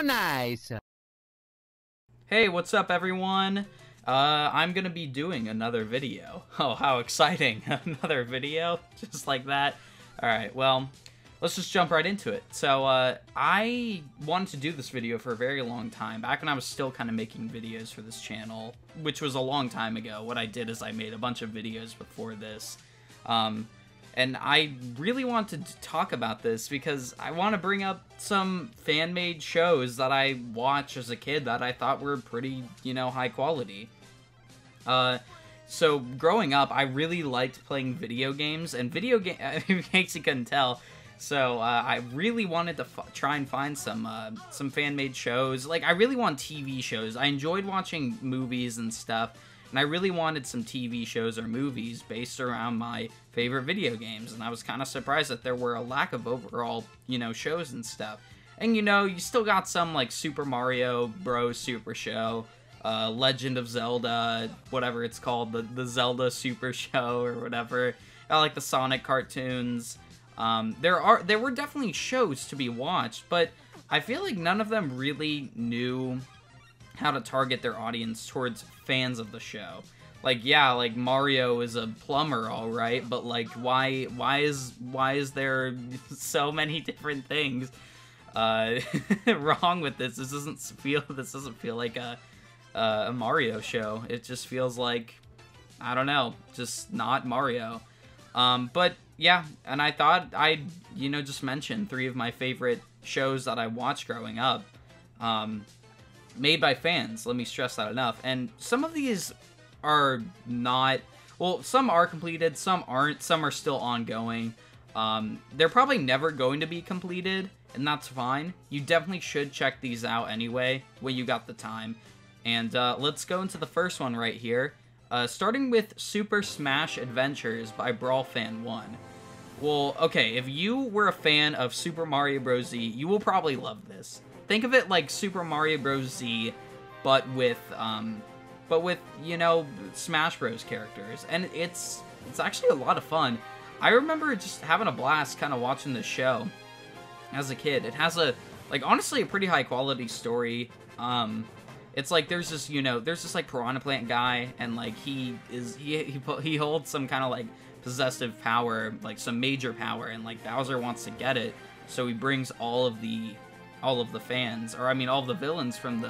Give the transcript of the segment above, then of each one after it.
nice! Hey, what's up everyone? I'm gonna be doing another video. Oh, how exciting. Another video? Just like that? Alright, well, let's just jump right into it. So, I wanted to do this video for a very long time, back when I was still kind of making videos for this channel, which was a long time ago. What I did is I made a bunch of videos before this, and I really wanted to talk about this because I want to bring up some fan-made shows that I watched as a kid that I thought were pretty, you know, high quality. So growing up, I really liked playing video games, and in case you couldn't tell, so I really wanted to try and find some fan-made shows. Like, I really want TV shows. I enjoyed watching movies and stuff, and I really wanted some TV shows or movies based around my favorite video games, and I was kind of surprised that there were a lack of overall, you know, shows and stuff. And, you know, you still got some, like, Super Mario Bros. Super Show, Legend of Zelda, whatever it's called, the Zelda Super Show or whatever. I like the Sonic cartoons. There were definitely shows to be watched, but I feel like none of them really knew how to target their audience towards fans of the show. Like, yeah, like Mario is a plumber, all right, but like, why is there so many different things wrong with this? This doesn't feel like a Mario show. It just feels like, I don't know, just not Mario. But yeah, and I thought I'd, you know, just mention 3 of my favorite shows that I watched growing up, made by fans. Let me stress that enough. And some of these are not, well, some are completed, some aren't, some are still ongoing. They're probably never going to be completed, and that's fine. You definitely should check these out anyway when you got the time. And let's go into the first one right here. Starting with Super Smash Adventures by BrawlFan1. Well, okay, if you were a fan of Super Mario Bros. Z, you will probably love this. Think of it like Super Mario Bros. Z, but with, you know, Smash Bros. Characters. And it's actually a lot of fun. I remember just having a blast kind of watching this show as a kid. It has like, honestly, a pretty high quality story. It's like there's this, you know, there's this like Piranha Plant guy, and like he holds some kind of like possessive power, like some major power, and like Bowser wants to get it, so he brings all of the fans, or I mean all of the villains from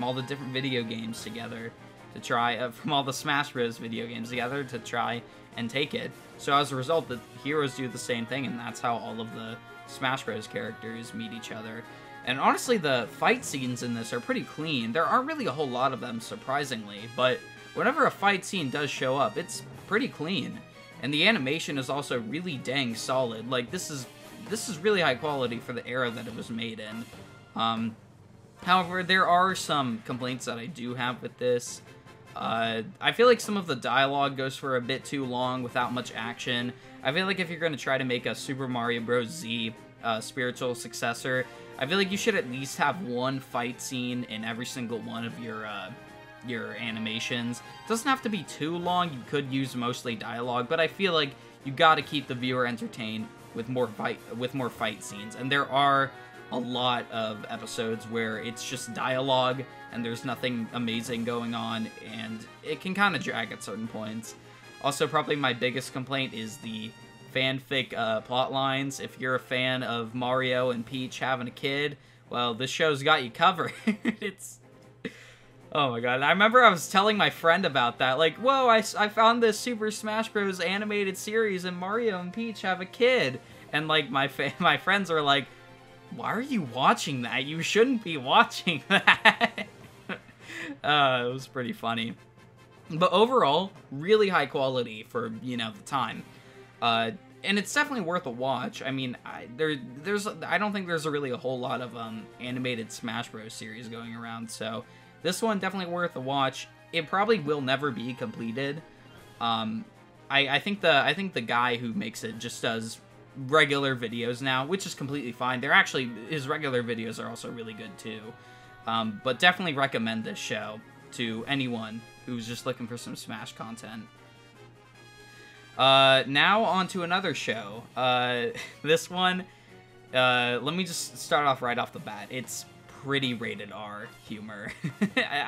all the different video games together to try, from all the Smash Bros. Video games together to try and take it. So as a result, the heroes do the same thing, and that's how all of the Smash Bros. Characters meet each other. And honestly, the fight scenes in this are pretty clean. There aren't really a whole lot of them, surprisingly, but whenever a fight scene does show up, it's pretty clean. And the animation is also really dang solid. Like, this is really high quality for the era that it was made in. However, there are some complaints that I do have with this. I feel like some of the dialogue goes for a bit too long without much action. I feel like if you're going to try to make a Super Mario Bros. Z spiritual successor, I feel like you should at least have one fight scene in every single one of your animations. It doesn't have to be too long. You could use mostly dialogue, but I feel like you got to keep the viewer entertained with more fight scenes. And there are a lot of episodes where it's just dialogue and there's nothing amazing going on, and it can kind of drag at certain points. Also, probably my biggest complaint is the fanfic plot lines. If you're a fan of Mario and Peach having a kid, well, this show's got you covered. It's, oh my god, I remember I was telling my friend about that, like, whoa, I found this Super Smash Bros. Animated series and Mario and Peach have a kid, and like my friends are like, why are you watching that? You shouldn't be watching that. It was pretty funny. But overall, really high quality for, you know, the time. And it's definitely worth a watch. I mean, I don't think there's really a whole lot of animated Smash Bros. Series going around, so this one definitely worth a watch. It probably will never be completed. I think the guy who makes it just does regular videos now, which is completely fine. His regular videos are also really good too. But definitely recommend this show to anyone who's just looking for some Smash content. Now on to another show. This one, let me just start off right off the bat. It's pretty rated R humor.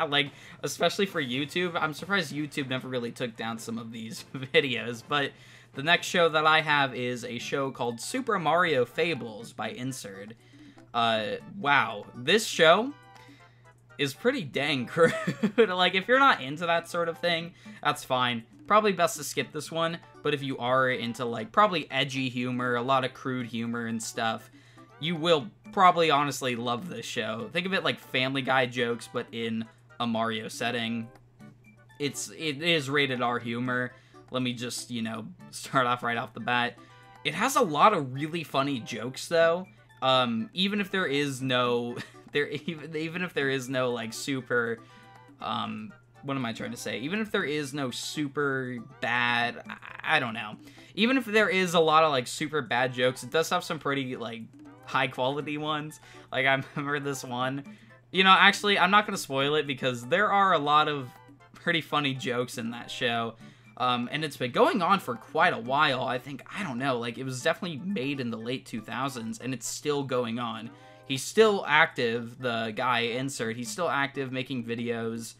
Like, especially for YouTube. I'm surprised YouTube never really took down some of these videos, but the next show that I have is a show called Super Mario Fables by Insert. Wow, this show is pretty dang crude. Like, if you're not into that sort of thing, that's fine. Probably best to skip this one, but if you are into, like, probably edgy humor, a lot of crude humor and stuff, you will probably honestly love this show. Think of it like Family Guy jokes, but in a Mario setting. It is rated R humor. Let me just, you know, start off right off the bat. It has a lot of really funny jokes, though. Even if there is no... even if there is no, like, super, what am I trying to say? Even if there is no super bad, I don't know. Even if there is a lot of, like, super bad jokes, it does have some pretty, like, high-quality ones. Like, I remember this one. You know, actually, I'm not gonna spoil it, because there are a lot of pretty funny jokes in that show. And it's been going on for quite a while. I don't know, like, it was definitely made in the late 2000s, and it's still going on. He's still active, the guy, Insert. He's still active, making videos.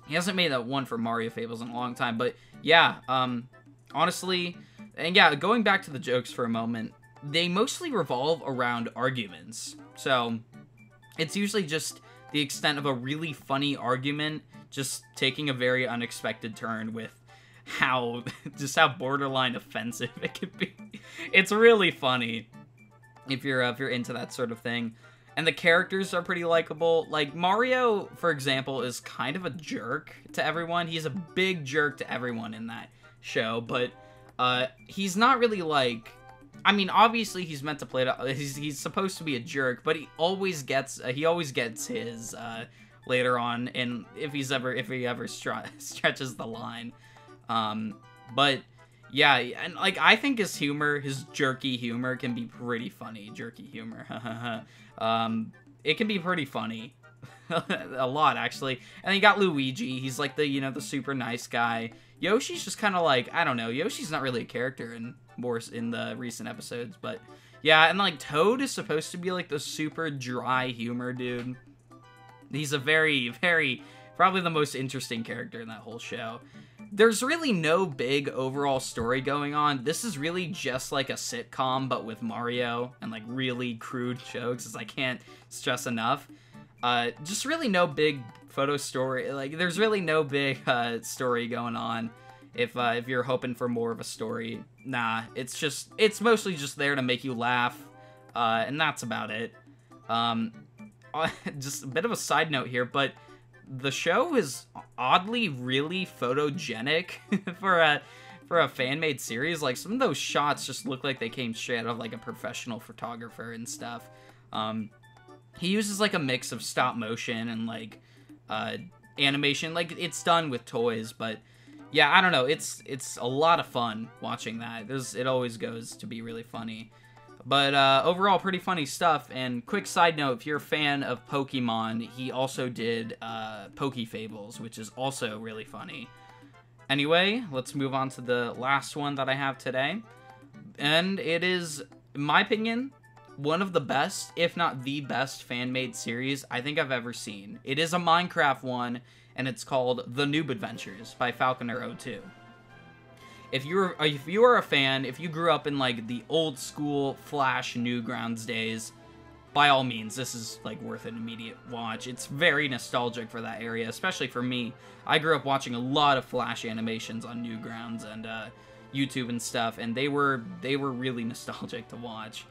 He hasn't made that one for Mario Fables in a long time, but yeah, honestly, and yeah, going back to the jokes for a moment, they mostly revolve around arguments. So, it's usually just the extent of a really funny argument, just taking a very unexpected turn with how borderline offensive it can be. It's really funny. If you're into that sort of thing. And the characters are pretty likable. Like, Mario, for example, is kind of a jerk to everyone. He's a big jerk to everyone in that show, but he's not really, like... I mean, obviously he's meant to play... He's supposed to be a jerk, but he always gets his later on, and if he ever stretches the line. But... yeah, and, like, I think his humor, his jerky humor, can be pretty funny. Jerky humor. It can be pretty funny. A lot, actually. And you got Luigi. He's, like, the, you know, the super nice guy. Yoshi's just kind of like, I don't know. Yoshi's not really a character in the recent episodes. But, yeah, and, like, Toad is supposed to be, like, the super dry humor dude. He's a very, very, probably the most interesting character in that whole show. There's really no big overall story going on. This is really just like a sitcom, but with Mario and, like, really crude jokes, as I can't stress enough. Just really no big photo story. Like, there's really no big story going on. If you're hoping for more of a story, nah. It's mostly just there to make you laugh, and that's about it. Just a bit of a side note here, but the show is oddly really photogenic for a fan-made series. Like, some of those shots just look like they came straight out of, like, a professional photographer and stuff. He uses, like, a mix of stop motion and, like, animation. Like, it's done with toys, but yeah, I don't know. It's a lot of fun watching that. It always goes to be really funny. But overall, pretty funny stuff. And quick side note, if you're a fan of Pokemon, he also did Poke Fables, which is also really funny. Anyway, let's move on to the last one that I have today. And it is, in my opinion, one of the best, if not the best, fan-made series I think I've ever seen. It is a Minecraft one, and it's called The Noob Adventures by Falconer02. If you are a fan, if you grew up in, like, the old school Flash Newgrounds days, by all means, this is, like, worth an immediate watch. It's very nostalgic for that area, especially for me. I grew up watching a lot of Flash animations on Newgrounds and YouTube and stuff, and they were really nostalgic to watch.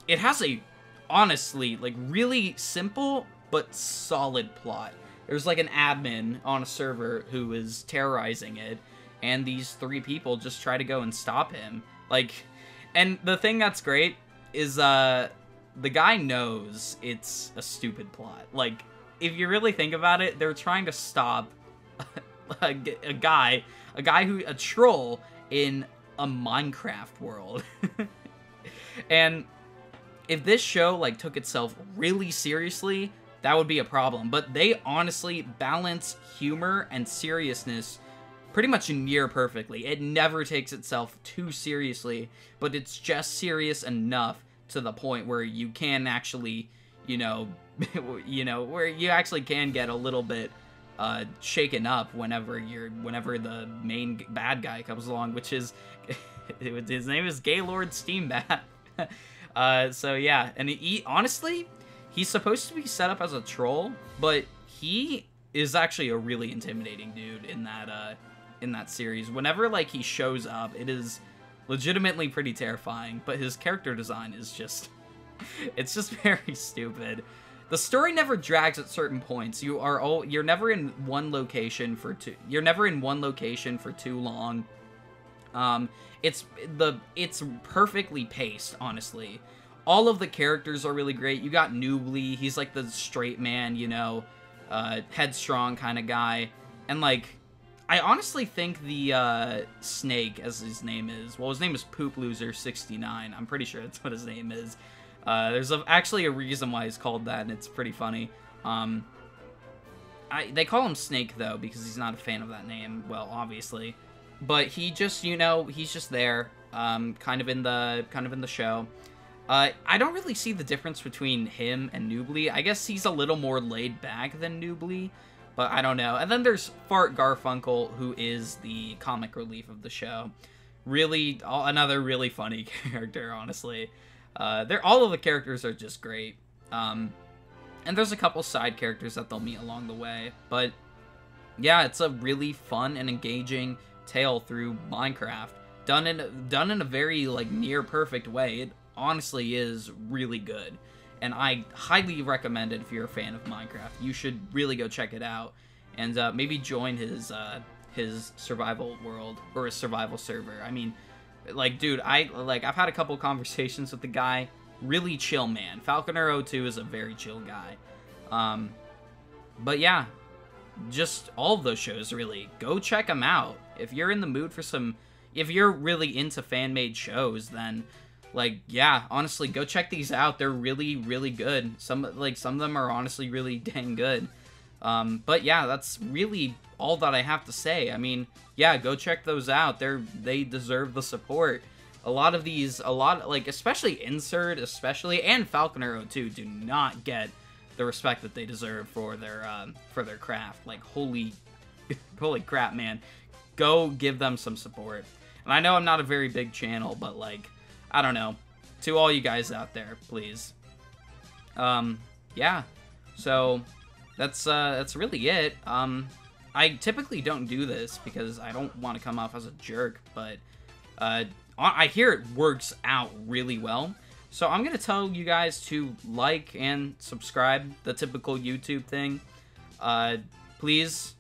It has a, honestly, like, really simple but solid plot. There's, like, an admin on a server who is terrorizing it, and these three people just try to go and stop him. Like, and the thing that's great is, the guy knows it's a stupid plot. Like, if you really think about it, they're trying to stop a troll in a Minecraft world. And if this show, like, took itself really seriously, that would be a problem. But they honestly balance humor and seriousness pretty much near perfectly. It never takes itself too seriously, but it's just serious enough to the point where you can actually, you know, where you actually can get a little bit shaken up whenever the main bad guy comes along, which is his name is Gaylord Steambat. So yeah, and honestly, he's supposed to be set up as a troll, but he is actually a really intimidating dude in that series. Whenever like he shows up, it is legitimately pretty terrifying, but his character design is just it's just very stupid. The story never drags at certain points. You're never in one location for too long. It's perfectly paced, honestly. All of the characters are really great. You got Noobly, he's like the straight man, you know, headstrong kind of guy. And like, I honestly think the Snake, as his name is, well, his name is Poop Loser 69. I'm pretty sure that's what his name is. There's actually a reason why he's called that, and it's pretty funny. They call him Snake, though, because he's not a fan of that name, well, obviously. But he just, you know, he's just there, kind of in the show. I don't really see the difference between him and Noobly. I guess he's a little more laid back than Noobly, but I don't know. And then there's Fart Garfunkel, who is the comic relief of the show. Really, another really funny character, honestly. All of the characters are just great. And there's a couple side characters that they'll meet along the way. But yeah, it's a really fun and engaging tale through Minecraft, done in a very like near perfect way. It honestly is really good, and I highly recommend it. If you're a fan of Minecraft, you should really go check it out, and maybe join his survival world or his survival server. I mean, like, dude, I've had a couple conversations with the guy. Really chill man. Falconer02 is a very chill guy. But yeah, just all of those shows, really. Go check them out. If you're in the mood for if you're really into fan-made shows, then, like, yeah, honestly, go check these out. They're really, really good. Some of them are honestly really dang good. But yeah, that's really all that I have to say. I mean, yeah, go check those out. They deserve the support. Especially Insert, and Falconer02 do not get the respect that they deserve for their craft. Like, holy crap, man. Go give them some support. And I know I'm not a very big channel, but, like, I don't know. To all you guys out there, please. Yeah. So, that's really it. I typically don't do this because I don't want to come off as a jerk, but, I hear it works out really well. So I'm going to tell you guys to like and subscribe, the typical YouTube thing. Please.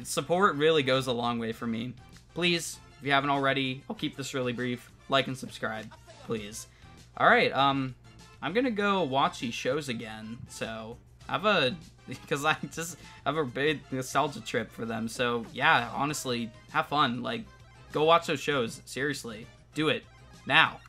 Support really goes a long way for me. Please, if you haven't already, I'll keep this really brief. Like and subscribe, please. Alright, I'm going to go watch these shows again. So, because I just have a big nostalgia trip for them. So, yeah, honestly, have fun. Like, go watch those shows. Seriously. Do it. Now.